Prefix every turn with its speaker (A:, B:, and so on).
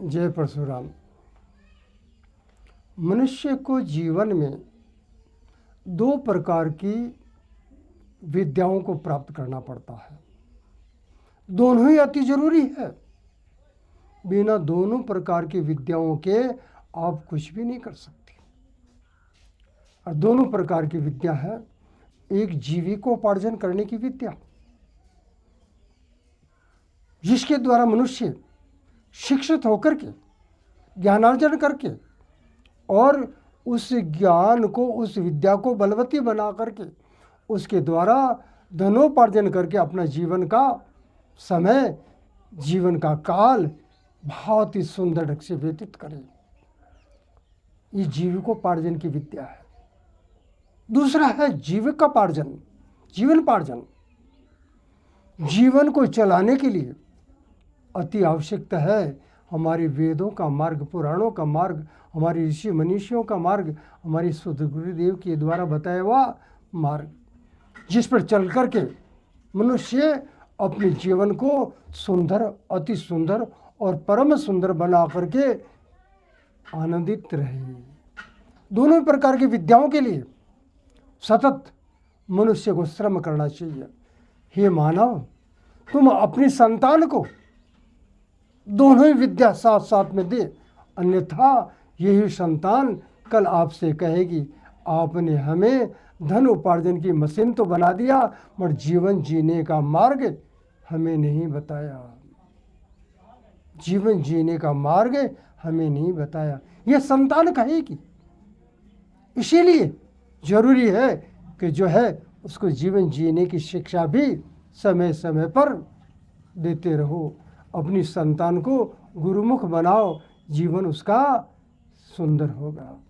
A: जय परशुराम। मनुष्य को जीवन में दो प्रकार की विद्याओं को प्राप्त करना पड़ता है। दोनों ही अति जरूरी है। बिना दोनों प्रकार की विद्याओं के आप कुछ भी नहीं कर सकते। और दोनों प्रकार की विद्या है, एक जीविकोपार्जन करने की विद्या, जिसके द्वारा मनुष्य शिक्षित होकर के ज्ञानार्जन करके और उस ज्ञान को, उस विद्या को बलवती बना करके उसके द्वारा धनोपार्जन करके अपना जीवन का समय, जीवन का काल बहुत ही सुंदर ढंग से व्यतीत करे। ये जीविकोपार्जन की विद्या है। दूसरा है जीविकोपार्जन, जीवनोपार्जन। जीवन को चलाने के लिए अति आवश्यकता है हमारे वेदों का मार्ग, पुराणों का मार्ग, हमारे ऋषि मनीषियों का मार्ग, हमारी सद्गुरुदेव के द्वारा बताया हुआ मार्ग, जिस पर चल करके मनुष्य अपने जीवन को सुंदर, अति सुंदर और परम सुंदर बना करके आनंदित रहे। दोनों प्रकार की विद्याओं के लिए सतत मनुष्य को श्रम करना चाहिए। हे मानव, तुम अपनी संतान को दोनों ही विद्या साथ साथ में दे, अन्यथा यही संतान कल आपसे कहेगी आपने हमें धन उपार्जन की मशीन तो बना दिया, मगर जीवन जीने का मार्ग हमें नहीं बताया। जीवन जीने का मार्ग हमें नहीं बताया, यह संतान कहेगी। इसीलिए जरूरी है कि जो है उसको जीवन जीने की शिक्षा भी समय समय पर देते रहो। अपनी संतान को गुरुमुख बनाओ, जीवन उसका सुंदर होगा।